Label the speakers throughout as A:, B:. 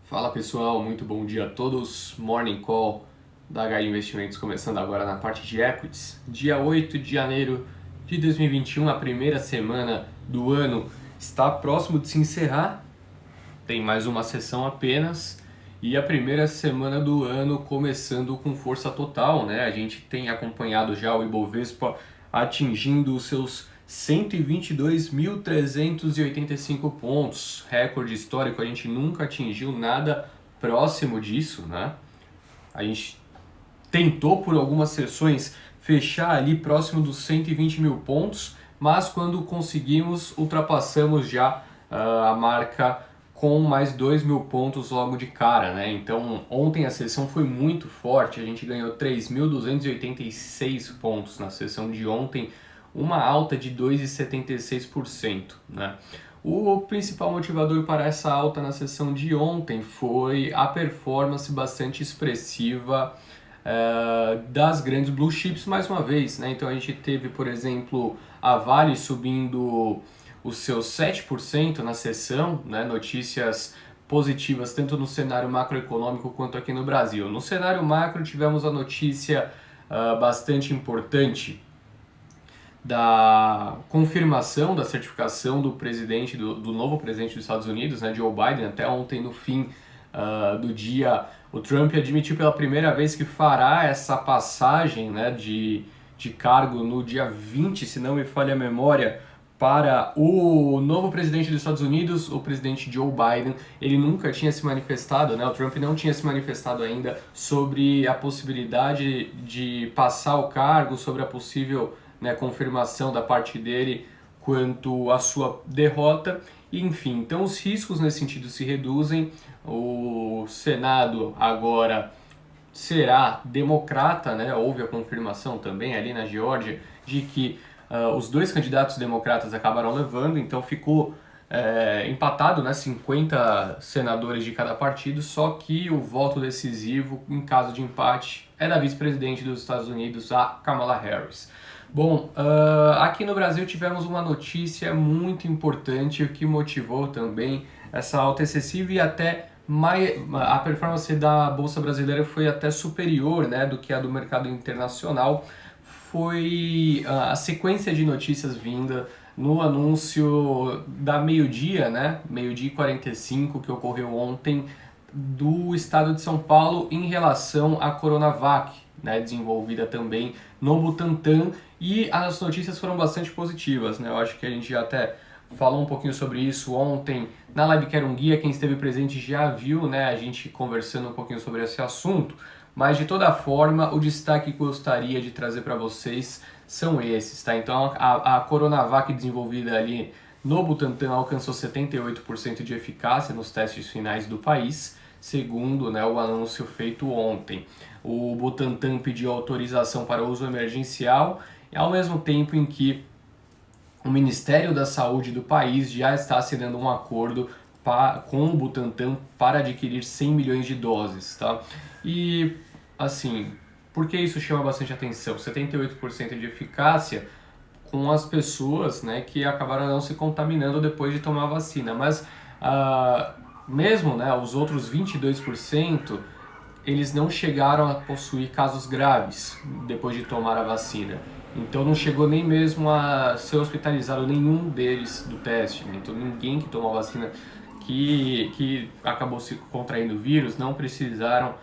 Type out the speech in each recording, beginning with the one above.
A: Fala pessoal, muito bom dia a todos. Morning Call da HI Investimentos começando agora na parte de equities. Dia 8 de janeiro de 2021, a primeira semana do ano está próximo de se encerrar. Tem mais uma sessão apenas e a primeira semana do ano começando com força total, né? A gente tem acompanhado já o Ibovespa atingindo os seus 122.385 pontos, recorde histórico. A gente nunca atingiu nada próximo disso, né? A gente tentou por algumas sessões fechar ali próximo dos 120 mil pontos, mas quando conseguimos, ultrapassamos já a marca com mais 2 mil pontos logo de cara, né? Então ontem a sessão foi muito forte, a gente ganhou 3.286 pontos na sessão de ontem, uma alta de 2,76%, né? O principal motivador para essa alta na sessão de ontem foi a performance bastante expressiva das grandes blue chips mais uma vez, né? Então a gente teve, por exemplo, a Vale subindo os seus 7% na sessão, né? Notícias positivas tanto no cenário macroeconômico quanto aqui no Brasil. No cenário macro tivemos a notícia bastante importante da confirmação da certificação do presidente, do novo presidente dos Estados Unidos, né, Joe Biden. Até ontem, no fim do dia, o Trump admitiu pela primeira vez que fará essa passagem, né, de cargo no dia 20, se não me falha a memória, para o novo presidente dos Estados Unidos, o presidente Joe Biden. Ele nunca tinha se manifestado, né, o Trump não tinha se manifestado ainda sobre a possibilidade de passar o cargo, sobre a possível, né, confirmação da parte dele quanto à sua derrota. Enfim, então os riscos nesse sentido se reduzem. O Senado agora será democrata, né? Houve a confirmação também ali na Geórgia de que os dois candidatos democratas acabaram levando, então ficou empatado, né? 50 senadores de cada partido, só que o voto decisivo, em caso de empate, é da vice-presidente dos Estados Unidos, a Kamala Harris. Bom, aqui no Brasil tivemos uma notícia muito importante que motivou também essa alta excessiva e até a performance da Bolsa Brasileira foi até superior, né, do que a do mercado internacional. Foi a sequência de notícias vinda no anúncio da meio-dia, né, meio-dia e 45, que ocorreu ontem, do estado de São Paulo em relação à Coronavac, né, desenvolvida também no Butantan, e as notícias foram bastante positivas, né? Eu acho que a gente já até falou um pouquinho sobre isso ontem na live que era um guia. Quem esteve presente já viu, né, a gente conversando um pouquinho sobre esse assunto, mas de toda forma o destaque que eu gostaria de trazer para vocês são esses, tá? Então a Coronavac desenvolvida ali no Butantan alcançou 78% de eficácia nos testes finais do país, segundo, né, o anúncio feito ontem. O Butantan pediu autorização para uso emergencial, ao mesmo tempo em que o Ministério da Saúde do país já está assinando um acordo com o Butantan para adquirir 100 milhões de doses, tá? E, assim, por que isso chama bastante atenção? 78% de eficácia com as pessoas, né, que acabaram não se contaminando depois de tomar a vacina, mas mesmo, né, os outros 22%, eles não chegaram a possuir casos graves depois de tomar a vacina. Então não chegou nem mesmo a ser hospitalizado nenhum deles do teste, né? Então ninguém que tomou a vacina que acabou se contraindo o vírus, não precisaram,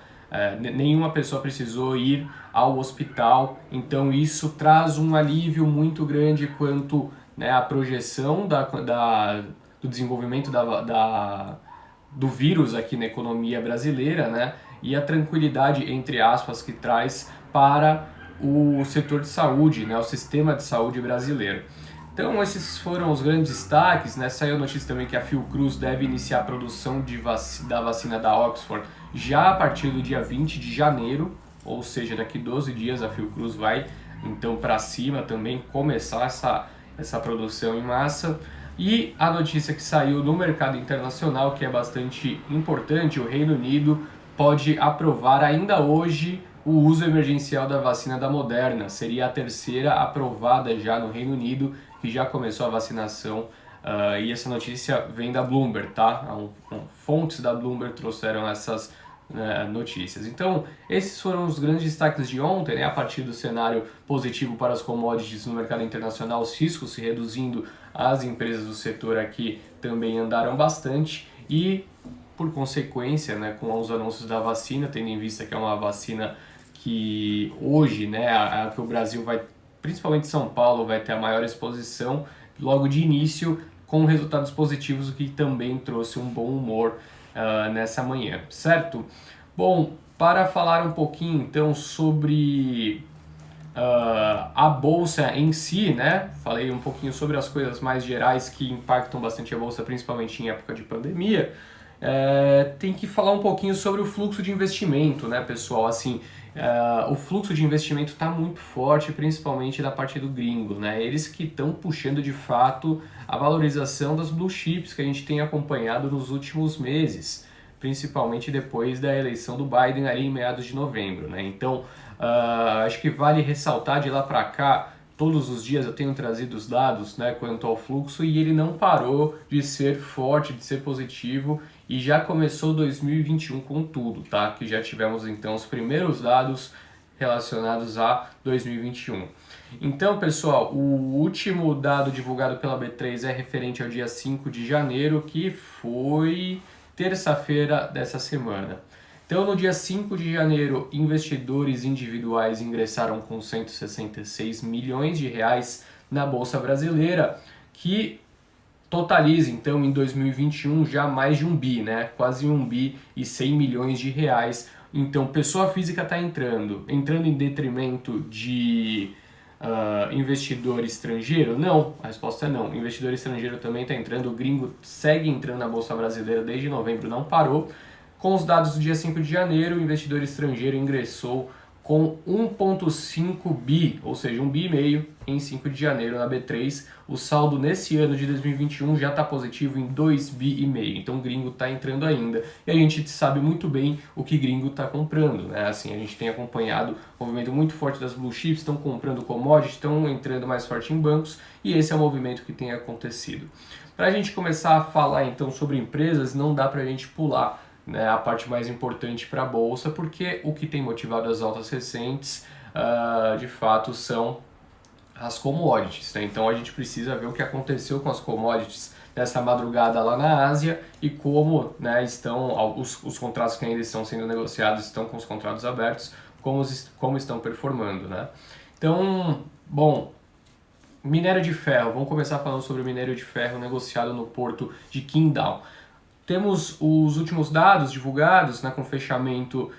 A: nenhuma pessoa precisou ir ao hospital. Então isso traz um alívio muito grande quanto, né, à projeção do desenvolvimento do vírus aqui na economia brasileira, né? E a tranquilidade, entre aspas, que traz para o setor de saúde, né, o sistema de saúde brasileiro. Então esses foram os grandes destaques, né? Saiu a notícia também que a Fiocruz deve iniciar a produção da vacina da Oxford já a partir do dia 20 de janeiro, ou seja, daqui 12 dias a Fiocruz vai então para cima também começar essa produção em massa. E a notícia que saiu no mercado internacional, que é bastante importante, o Reino Unido pode aprovar ainda hoje o uso emergencial da vacina da Moderna. Seria a terceira aprovada já no Reino Unido, que já começou a vacinação E essa notícia vem da Bloomberg, tá? Fontes da Bloomberg trouxeram essas notícias. Então, esses foram os grandes destaques de ontem, né? A partir do cenário positivo para as commodities no mercado internacional, os riscos se reduzindo, as empresas do setor aqui também andaram bastante e, por consequência, né, com os anúncios da vacina, tendo em vista que é uma vacina que hoje, né, que o Brasil vai, principalmente São Paulo, vai ter a maior exposição, logo de início, com resultados positivos, o que também trouxe um bom humor nessa manhã, certo? Bom, para falar um pouquinho então sobre a bolsa em si, né? Falei um pouquinho sobre as coisas mais gerais que impactam bastante a bolsa, principalmente em época de pandemia. Tem que falar um pouquinho sobre o fluxo de investimento, né, pessoal? Assim, o fluxo de investimento está muito forte, principalmente da parte do gringo, né? Eles que estão puxando de fato a valorização das blue chips que a gente tem acompanhado nos últimos meses, principalmente depois da eleição do Biden ali em meados de novembro, né? Então, acho que vale ressaltar de lá para cá, todos os dias eu tenho trazido os dados, né, quanto ao fluxo e ele não parou de ser forte, de ser positivo e já começou 2021 com tudo, tá? Que já tivemos então os primeiros dados relacionados a 2021. Então, pessoal, o último dado divulgado pela B3 é referente ao dia 5 de janeiro, que foi terça-feira dessa semana. Então, no dia 5 de janeiro, investidores individuais ingressaram com 166 milhões de reais na Bolsa Brasileira, que totaliza, então, em 2021 já mais de 1 bi, né? Quase 1 bi e 100 milhões de reais. Então, pessoa física está entrando em detrimento de investidor estrangeiro? Não, a resposta é não. Investidor estrangeiro também está entrando, o gringo segue entrando na Bolsa Brasileira desde novembro, não parou. Com os dados do dia 5 de janeiro, o investidor estrangeiro ingressou com 1,5 bi, ou seja, 1 bi e meio em 5 de janeiro na B3. O saldo nesse ano de 2021 já está positivo em 2 bi e meio, então o gringo está entrando ainda. E a gente sabe muito bem o que gringo está comprando, né? Assim, a gente tem acompanhado um movimento muito forte das blue chips, estão comprando commodities, estão entrando mais forte em bancos, e esse é o movimento que tem acontecido. Para a gente começar a falar então sobre empresas, não dá para a gente pular, né, a parte mais importante para a Bolsa, porque o que tem motivado as altas recentes, de fato, são as commodities, né? Então a gente precisa ver o que aconteceu com as commodities nessa madrugada lá na Ásia e como, né, estão os contratos que ainda estão sendo negociados, estão com os contratos abertos, como estão performando, né? Então, bom, minério de ferro, vamos começar falando sobre o minério de ferro negociado no porto de Qingdao. Temos os últimos dados divulgados, né, com o fechamento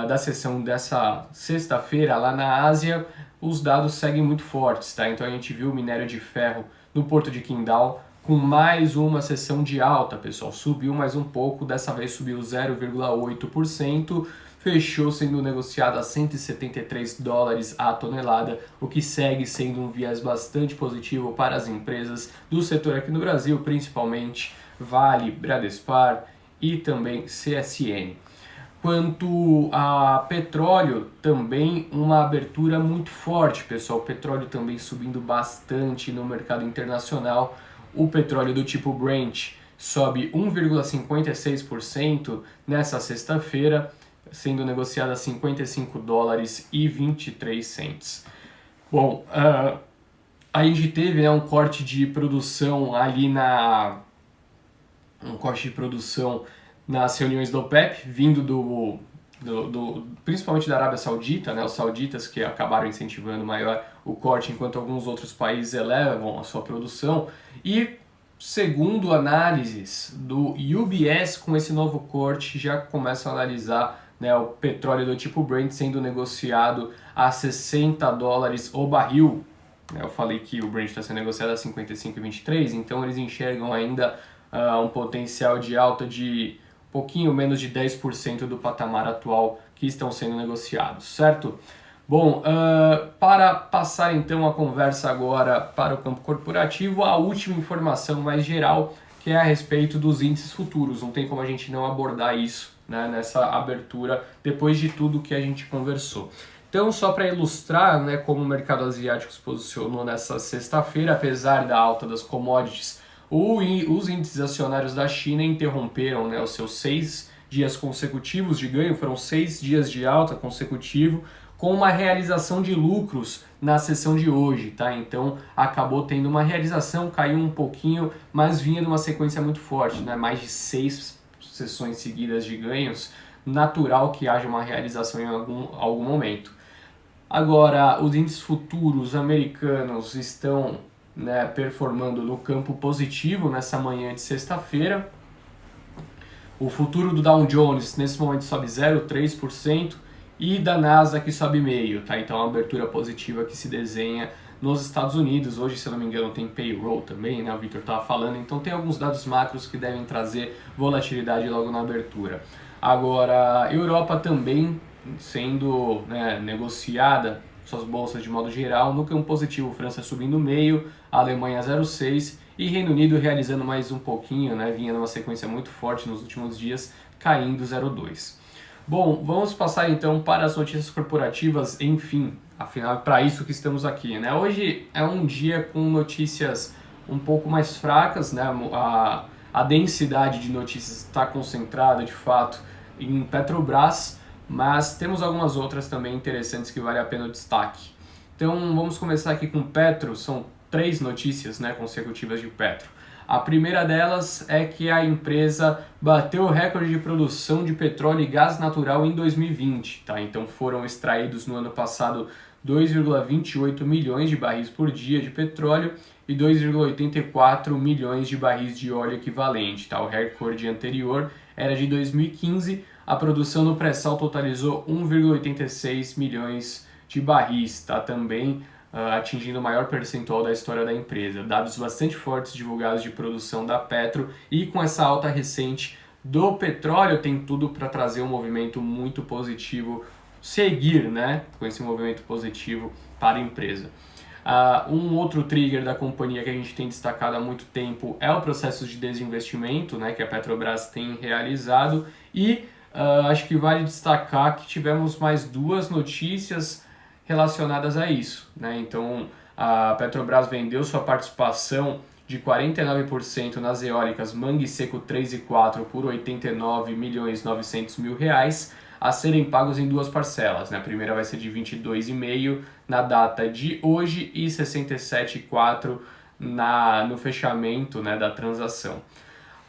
A: da sessão dessa sexta-feira lá na Ásia. Os dados seguem muito fortes, tá? Então a gente viu o minério de ferro no porto de Qingdao com mais uma sessão de alta, pessoal. Subiu mais um pouco, dessa vez subiu 0,8%, fechou sendo negociado a 173 dólares a tonelada, o que segue sendo um viés bastante positivo para as empresas do setor aqui no Brasil, principalmente Vale, Bradespar e também CSN. Quanto a petróleo, também uma abertura muito forte, pessoal. O petróleo também subindo bastante no mercado internacional. O petróleo do tipo Brent sobe 1,56% nessa sexta-feira, sendo negociado a 55 dólares e 23 cents. Bom, a gente teve, né, um corte de produção ali nas reuniões da OPEP, vindo principalmente da Arábia Saudita, né, os sauditas que acabaram incentivando maior o corte, enquanto alguns outros países elevam a sua produção. E, segundo análises do UBS, com esse novo corte, já começam a analisar, né, o petróleo do tipo Brent sendo negociado a 60 dólares o barril. Eu falei que o Brent está sendo negociado a 55,23, então eles enxergam ainda um potencial de alta de pouquinho menos de 10% do patamar atual que estão sendo negociados, certo? Bom, para passar então a conversa agora para o campo corporativo, a última informação mais geral, que é a respeito dos índices futuros. Não tem como a gente não abordar isso, né, nessa abertura, depois de tudo que a gente conversou. Então, só para ilustrar, né, como o mercado asiático se posicionou nessa sexta-feira, apesar da alta das commodities, Os índices acionários da China interromperam, né, os seus 6 dias consecutivos de ganho, foram 6 dias de alta consecutivo, com uma realização de lucros na sessão de hoje, tá? Então acabou tendo uma realização, caiu um pouquinho, mas vinha numa sequência muito forte, né? Mais de 6 sessões seguidas de ganhos, natural que haja uma realização em algum momento. Agora, os índices futuros americanos estão, né, performando no campo positivo nessa manhã de sexta-feira. O futuro do Dow Jones nesse momento sobe 0,3% e da Nasdaq sobe 0,5%, tá? Então a abertura positiva que se desenha nos Estados Unidos. Hoje, se eu não me engano, tem payroll também, né? O Victor estava falando. Então tem alguns dados macros que devem trazer volatilidade logo na abertura. Agora, a Europa também sendo, né, negociada, suas bolsas de modo geral, no campo positivo, França subindo 0,5%, Alemanha 0,6% e Reino Unido realizando mais um pouquinho, né, vinha numa sequência muito forte nos últimos dias, caindo 0,2%. Bom, vamos passar então para as notícias corporativas, enfim, afinal é para isso que estamos aqui, né? Hoje é um dia com notícias um pouco mais fracas, né? A densidade de notícias está concentrada, de fato, em Petrobras, mas temos algumas outras também interessantes que vale a pena o destaque. Então vamos começar aqui com Petro, são 3 notícias, né, consecutivas de Petro. A primeira delas é que a empresa bateu o recorde de produção de petróleo e gás natural em 2020, tá? Então foram extraídos no ano passado 2,28 milhões de barris por dia de petróleo e 2,84 milhões de barris de óleo equivalente, tá? O recorde anterior era de 2015, a produção no pré-sal totalizou 1,86 milhões de barris, tá? Também atingindo o maior percentual da história da empresa. Dados bastante fortes divulgados de produção da Petro, e com essa alta recente do petróleo tem tudo para trazer um movimento muito positivo, seguir, né, com esse movimento positivo para a empresa. Um outro trigger da companhia que a gente tem destacado há muito tempo é o processo de desinvestimento, né, que a Petrobras tem realizado, e acho que vale destacar que tivemos mais 2 notícias relacionadas a isso, né? Então a Petrobras vendeu sua participação de 49% nas eólicas Mangue Seco 3 e 4 por R$ 89.900.000 a serem pagos em 2 parcelas, né? A primeira vai ser de 22,5 na data de hoje e 67,4 no fechamento, né, da transação.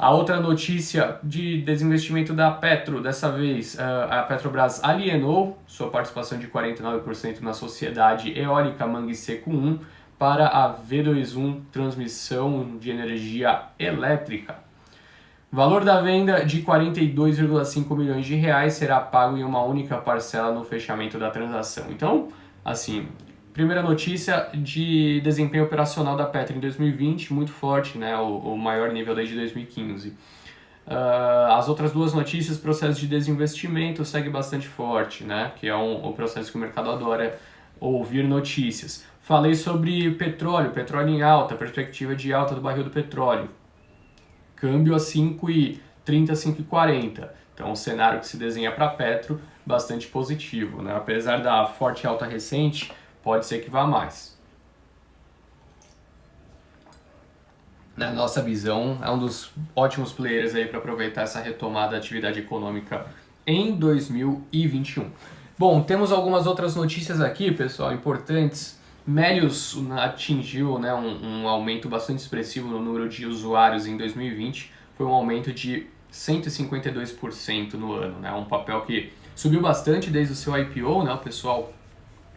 A: A outra notícia de desinvestimento da Petro, dessa vez a Petrobras alienou sua participação de 49% na sociedade eólica Mangue Seco 1 para a V21 Transmissão de Energia Elétrica. Valor da venda de 42,5 milhões de reais será pago em uma única parcela no fechamento da transação. Então, assim, primeira notícia de desempenho operacional da Petro em 2020, muito forte, né? O maior nível desde 2015. As outras 2 notícias, processo de desinvestimento segue bastante forte, né? Que é o processo que o mercado adora ouvir notícias. Falei sobre petróleo em alta, perspectiva de alta do barril do petróleo. Câmbio a 5,30, 5,40. Então, um cenário que se desenha para a Petro bastante positivo, né? Apesar da forte alta recente, pode ser que vá mais. Na nossa visão, é um dos ótimos players aí para aproveitar essa retomada da atividade econômica em 2021. Bom, temos algumas outras notícias aqui, pessoal, importantes. Melius atingiu, né, um aumento bastante expressivo no número de usuários em 2020. Foi um aumento de 152% no ano, né? Um papel que subiu bastante desde o seu IPO, né? O pessoal,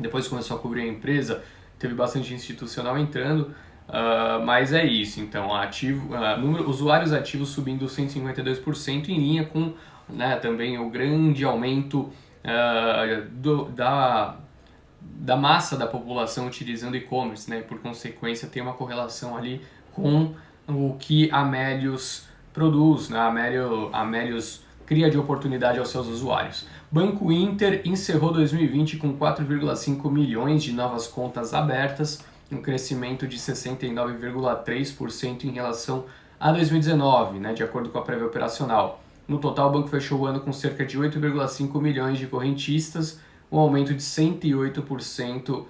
A: depois que começou a cobrir a empresa, teve bastante institucional entrando, mas é isso. Então, usuários ativos subindo 152% em linha com, né, também o grande aumento da massa da população utilizando e-commerce, né? Por consequência, tem uma correlação ali com o que a Melius produz, né? A Melius cria de oportunidade aos seus usuários. Banco Inter encerrou 2020 com 4,5 milhões de novas contas abertas, um crescimento de 69,3% em relação a 2019, né, de acordo com a prévia operacional. No total, o banco fechou o ano com cerca de 8,5 milhões de correntistas, um aumento de 108%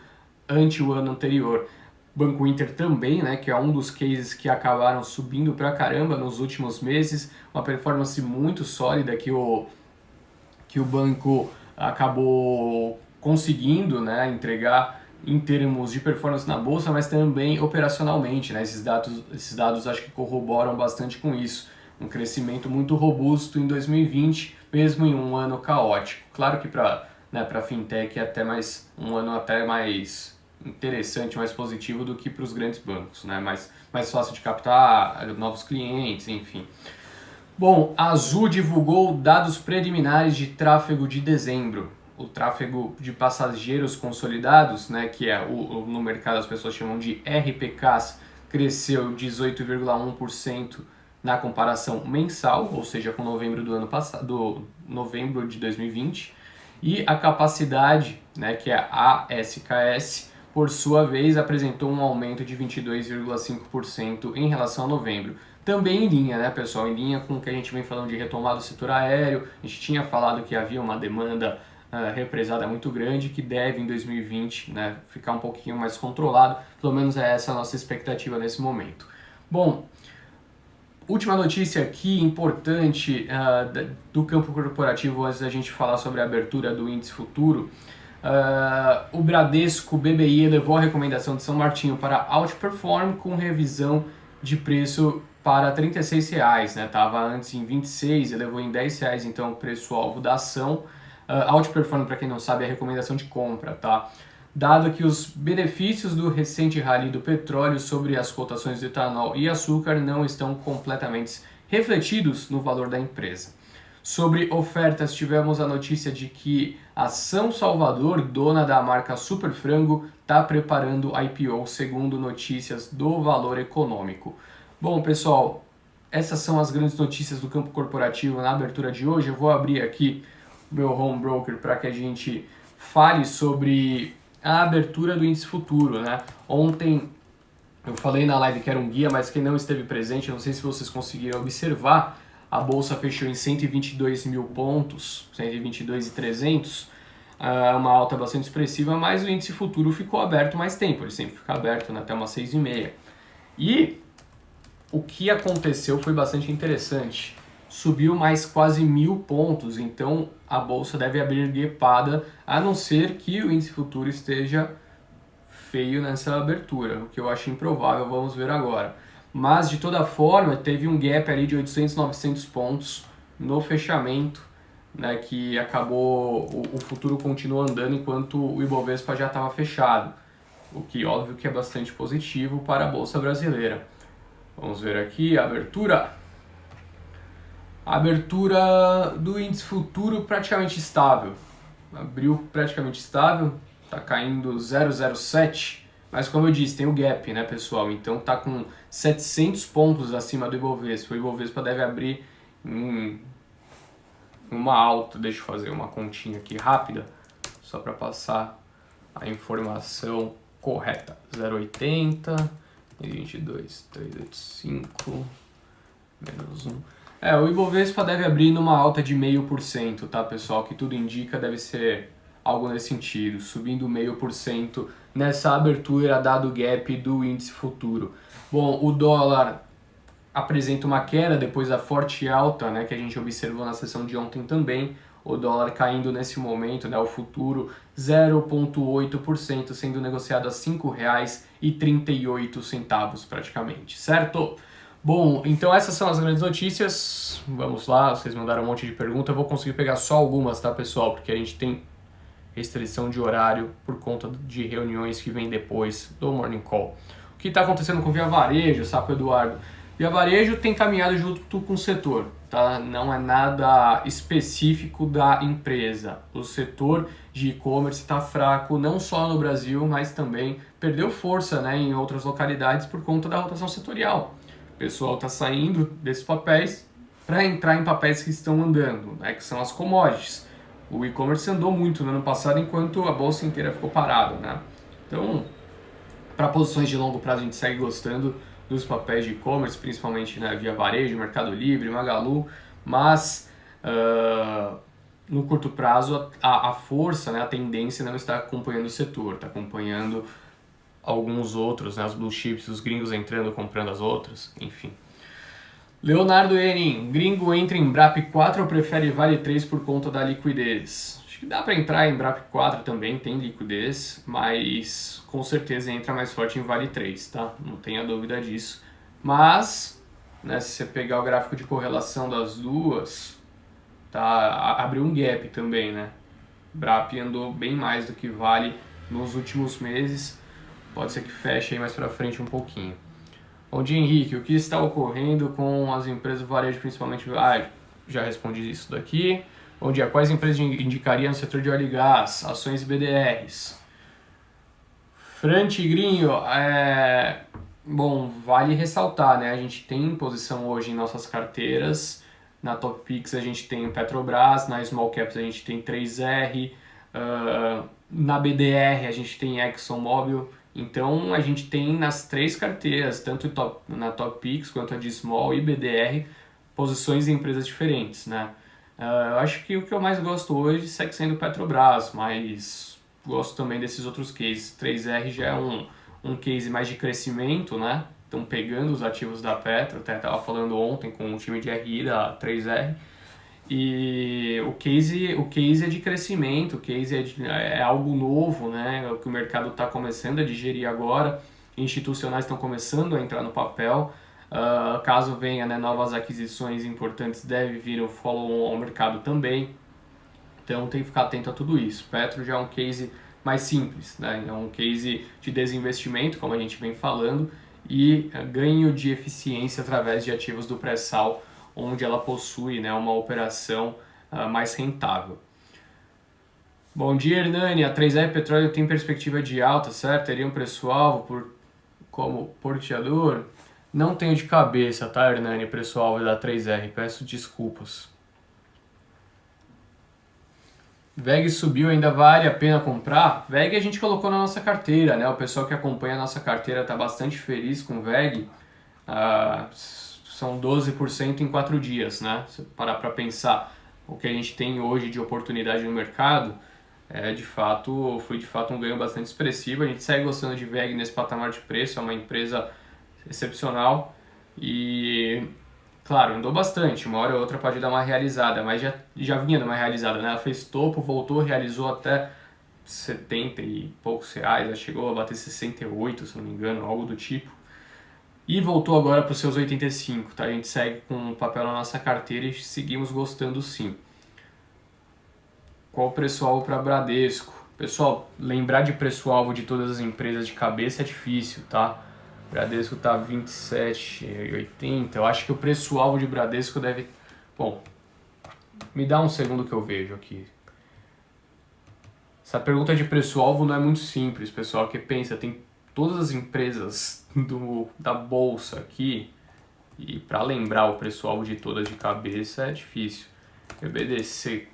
A: ante o ano anterior. Banco Inter também, né, que é um dos cases que acabaram subindo pra caramba nos últimos meses, uma performance muito sólida que o banco acabou conseguindo, né, entregar em termos de performance na bolsa, mas também operacionalmente, né? Esses dados acho que corroboram bastante com isso. Um crescimento muito robusto em 2020, mesmo em um ano caótico. Claro que para, né, para fintech é até mais um ano até mais interessante, mais positivo do que para os grandes bancos, né? Mais fácil de captar novos clientes, enfim. Bom, a Azul divulgou dados preliminares de tráfego de dezembro. O tráfego de passageiros consolidados, né, que é no mercado as pessoas chamam de RPKs, cresceu 18,1% na comparação mensal, ou seja, com novembro do ano passado, novembro de 2020. E a capacidade, né, que é a ASKS, por sua vez, apresentou um aumento de 22,5% em relação a novembro. Também em linha, né, pessoal? Em linha com o que a gente vem falando de retomada do setor aéreo. A gente tinha falado que havia uma demanda represada muito grande que deve, em 2020, né, ficar um pouquinho mais controlado. Pelo menos é essa a nossa expectativa nesse momento. Bom, última notícia aqui importante do campo corporativo antes da gente falar sobre a abertura do índice futuro. O Bradesco BBI elevou a recomendação de São Martinho para Outperform com revisão de preço para R$ 36, né? Tava antes em 26, elevou em R$ 10, então o preço-alvo da ação. Outperform, para quem não sabe, é a recomendação de compra, tá? Dado que os benefícios do recente rally do petróleo sobre as cotações de etanol e açúcar não estão completamente refletidos no valor da empresa. Sobre ofertas, tivemos a notícia de que a São Salvador, dona da marca Super Frango, está preparando IPO, segundo notícias do Valor Econômico. Bom, pessoal, essas são as grandes notícias do campo corporativo na abertura de hoje. Eu vou abrir aqui o meu home broker para que a gente fale sobre a abertura do índice futuro, né? Ontem eu falei na live que era um guia, mas quem não esteve presente, eu não sei se vocês conseguiram observar, a bolsa fechou em 122 mil pontos, 122.300, uma alta bastante expressiva, mas o índice futuro ficou aberto mais tempo, ele sempre fica aberto, né, até umas 6h30. E o que aconteceu foi bastante interessante. Subiu mais quase 1.000 pontos, então a bolsa deve abrir guepada, a não ser que o índice futuro esteja feio nessa abertura, o que eu acho improvável, vamos ver agora. Mas de toda forma, teve um gap ali de 800, 900 pontos no fechamento, né, que acabou, o futuro continua andando enquanto o Ibovespa já estava fechado, o que óbvio que é bastante positivo para a Bolsa Brasileira. Vamos ver aqui a abertura. A abertura do índice futuro praticamente estável. Abriu praticamente estável, está caindo 0,07, mas como eu disse, tem o gap, né, pessoal? Então está com 700 pontos acima do Ibovespa. O Ibovespa deve abrir uma alta. Deixa eu fazer uma continha aqui rápida, só para passar a informação correta. 0,80, 22, 385, menos 1. O Ibovespa deve abrir numa alta de 0,5%, tá, pessoal? Que tudo indica deve ser algo nesse sentido, subindo 0,5% nessa abertura, dado o gap do índice futuro. Bom, o dólar apresenta uma queda depois da forte alta, né, que a gente observou na sessão de ontem também. O dólar caindo nesse momento, né, o futuro 0,8%, sendo negociado a R$ 5,38 praticamente, certo? Bom, então essas são as grandes notícias. Vamos lá, vocês mandaram um monte de perguntas, eu vou conseguir pegar só algumas, tá, pessoal? Porque a gente tem restrição de horário por conta de reuniões que vem depois do Morning Call. O que está acontecendo com Via Varejo, Sapo Eduardo? Via Varejo tem caminhado junto com o setor, tá? Não é nada específico da empresa. O setor de e-commerce está fraco, não só no Brasil, mas também perdeu força, né, em outras localidades por conta da rotação setorial. O pessoal está saindo desses papéis para entrar em papéis que estão andando, né, que são as commodities. O e-commerce andou muito no ano passado, enquanto a bolsa inteira ficou parada, né? Então, para posições de longo prazo, a gente segue gostando dos papéis de e-commerce, principalmente, né, Via Varejo, Mercado Livre, Magalu, mas no curto prazo a força, né, a tendência não está acompanhando o setor, está acompanhando alguns outros, né, os blue chips, os gringos entrando, comprando as outras, enfim. Leonardo Enin, gringo entra em BRAP 4 ou prefere Vale 3 por conta da liquidez? Acho que dá para entrar em BRAP 4 também, tem liquidez, mas com certeza entra mais forte em Vale 3, tá? Não tenha dúvida disso. Mas, né, se você pegar o gráfico de correlação das duas, tá, abriu um gap também, né? BRAP andou bem mais do que Vale nos últimos meses, pode ser que feche aí mais para frente um pouquinho. Bom dia, Henrique. O que está ocorrendo com as empresas do varejo, principalmente... já respondi isso daqui. Bom dia. Quais empresas indicariam no setor de óleo e gás, ações e BDRs? Fran Tigrinho, bom, vale ressaltar, né? A gente tem posição hoje em nossas carteiras. Na Top Picks a gente tem Petrobras, na Small Caps a gente tem 3R, na BDR a gente tem ExxonMobil. Então a gente tem nas três carteiras, tanto na Top Picks quanto a de Small e BDR, posições em empresas diferentes, né? Eu acho que o que eu mais gosto hoje segue sendo Petrobras, mas gosto também desses outros cases. 3R já é um case mais de crescimento, né? Estão pegando os ativos da Petro, até estava falando ontem com o time de RI da 3R. E o case é de crescimento, o case é algo novo, né? O que o mercado está começando a digerir agora, institucionais estão começando a entrar no papel. Caso venha, né, novas aquisições importantes, deve vir o follow-on ao mercado também. Então tem que ficar atento a tudo isso. Petro já é um case mais simples, né? É um case de desinvestimento, como a gente vem falando, e ganho de eficiência através de ativos do pré-sal, onde ela possui, né, uma operação mais rentável. Bom dia, Hernani. A 3R Petróleo tem perspectiva de alta, certo? Teria um preço-alvo como porteador? Não tenho de cabeça, tá, Hernani, preço-alvo da 3R. Peço desculpas. VEG subiu, ainda vale a pena comprar? VEG a gente colocou na nossa carteira, né? O pessoal que acompanha a nossa carteira está bastante feliz com o VEG. São 12% em 4 dias, né? Se parar para pensar o que a gente tem hoje de oportunidade no mercado, foi de fato um ganho bastante expressivo. A gente segue gostando de VEG nesse patamar de preço, é uma empresa excepcional e, claro, andou bastante, uma hora ou outra pode dar uma realizada, mas já vinha numa realizada, né? Ela fez topo, voltou, realizou até 70 e poucos reais, ela chegou a bater 68, se não me engano, algo do tipo. E voltou agora para os seus 85, tá? A gente segue com o papel na nossa carteira e seguimos gostando sim. Qual o preço-alvo para Bradesco? Pessoal, lembrar de preço-alvo de todas as empresas de cabeça é difícil, tá? Bradesco tá 27,80. Eu acho que o preço-alvo de Bradesco deve... Bom, me dá um segundo que eu vejo aqui. Essa pergunta de preço-alvo não é muito simples, pessoal, que pensa, tem todas as empresas da bolsa aqui, e para lembrar o preço-alvo de todas de cabeça é difícil. BBDC.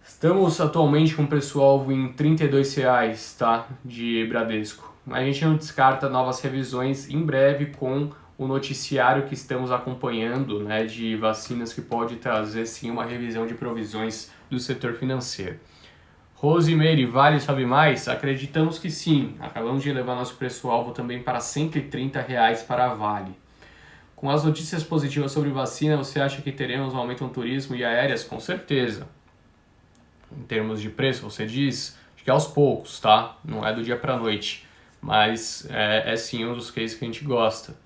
A: Estamos atualmente com preço-alvo em R$ 32,00, tá? De Bradesco. A gente não descarta novas revisões em breve com o noticiário que estamos acompanhando, né, de vacinas que pode trazer sim uma revisão de provisões do setor financeiro. Rosemary, Vale sobe mais? Acreditamos que sim. Acabamos de elevar nosso preço-alvo também para R$ 130,00 para a Vale. Com as notícias positivas sobre vacina, você acha que teremos um aumento no turismo e aéreas? Com certeza. Em termos de preço, você diz, acho que é aos poucos, tá? Não é do dia para a noite. Mas é sim um dos cases que a gente gosta.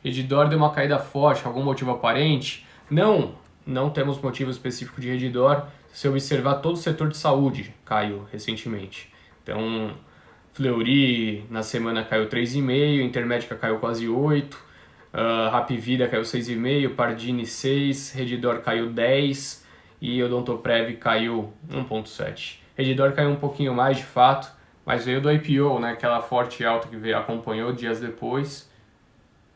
A: Redditor deu uma caída forte, algum motivo aparente? Não temos motivo específico de Redditor. Se observar, todo o setor de saúde caiu recentemente. Então, Fleury na semana caiu 3,5%, Intermédica caiu quase 8%, Hapvida caiu 6,5%, Pardini 6%, Redditor caiu 10% e Odontoprev caiu 1,7%. Redditor caiu um pouquinho mais de fato, mas veio do IPO, né, aquela forte alta que veio, acompanhou dias depois,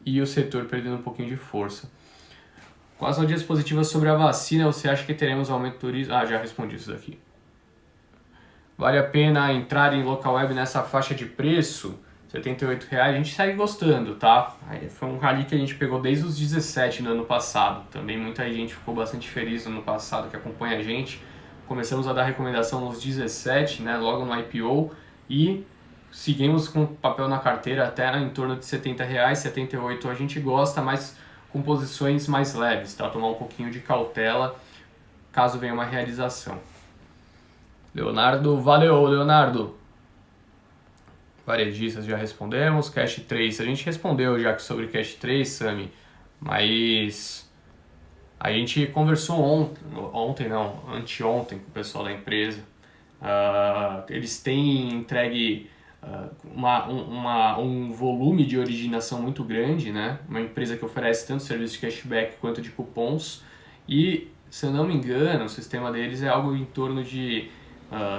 A: e o setor perdendo um pouquinho de força. Com as notícias positivas sobre a vacina, você acha que teremos aumento do turismo? Já respondi isso daqui. Vale a pena entrar em local web nessa faixa de preço? R$ 78,00, a gente segue gostando, tá? Foi um rally que a gente pegou desde os 17 no ano passado. Também muita gente ficou bastante feliz no ano passado que acompanha a gente. Começamos a dar recomendação nos 17, né, logo no IPO, e seguimos com papel na carteira até em torno de R$ 70, 78 a gente gosta, mas com posições mais leves, tá? Tomar um pouquinho de cautela caso venha uma realização. Leonardo, valeu, Leonardo. Varejistas já respondemos, Cash 3, a gente respondeu já sobre Cash 3, Sami, mas a gente conversou anteontem com o pessoal da empresa. Eles têm entregue um volume de originação muito grande, né? Uma empresa que oferece tanto serviço de cashback quanto de cupons e, se eu não me engano, o sistema deles é algo em torno de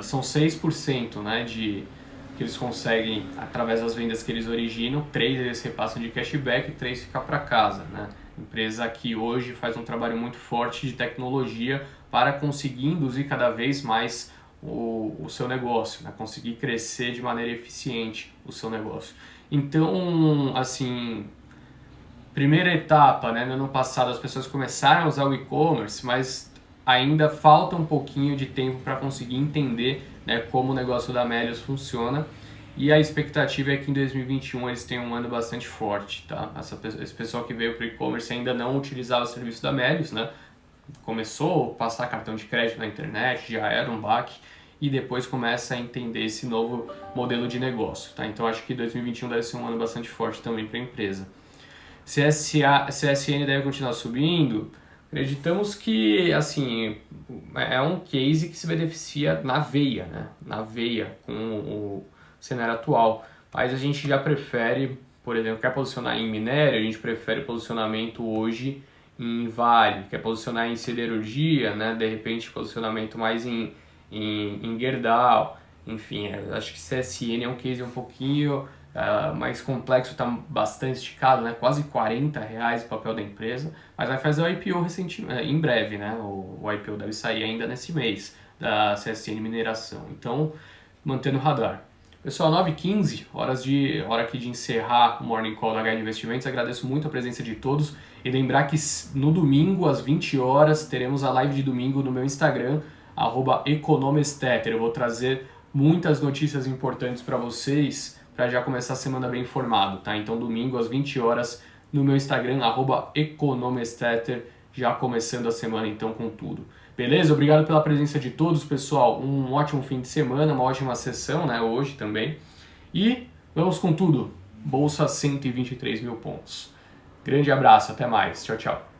A: são 6%, né, que eles conseguem através das vendas que eles originam, 3 eles repassam de cashback e 3 fica para casa, né? Empresa que hoje faz um trabalho muito forte de tecnologia para conseguir induzir cada vez mais o seu negócio, né? Conseguir crescer de maneira eficiente o seu negócio. Então, assim, primeira etapa, né? No ano passado as pessoas começaram a usar o e-commerce, mas ainda falta um pouquinho de tempo para conseguir entender, né, como o negócio da Melios funciona. E a expectativa é que em 2021 eles tenham um ano bastante forte, tá? Esse pessoal que veio para o e-commerce ainda não utilizava o serviço da Melios, né? Começou a passar cartão de crédito na internet, já era um baque, e depois começa a entender esse novo modelo de negócio, tá? Então acho que 2021 deve ser um ano bastante forte também para a empresa. CSN deve continuar subindo. Acreditamos que, assim, é um case que se beneficia na veia, né? Na veia com o cenário atual. Mas a gente já prefere, por exemplo, quer posicionar em minério, a gente prefere posicionamento hoje em Vale, quer posicionar em siderurgia, né? De repente posicionamento mais em Gerdau. Enfim, acho que CSN é um case um pouquinho mais complexo, está bastante esticado, né? Quase R$ 40 o papel da empresa, mas vai fazer o IPO em breve, né? O IPO deve sair ainda nesse mês da CSN Mineração, então mantendo o radar. Pessoal, 9h15, hora aqui de encerrar o Morning Call da HN Investimentos. Agradeço muito a presença de todos e lembrar que no domingo, às 20 horas, teremos a live de domingo no meu Instagram, @economesteter. Eu vou trazer muitas notícias importantes para vocês, para já começar a semana bem informado, tá? Então, domingo, às 20 horas, no meu Instagram, @economesteter, já começando a semana, então, com tudo. Beleza? Obrigado pela presença de todos, pessoal. Um ótimo fim de semana, uma ótima sessão, né? Hoje também. E vamos com tudo. Bolsa 123 mil pontos. Grande abraço, até mais. Tchau, tchau.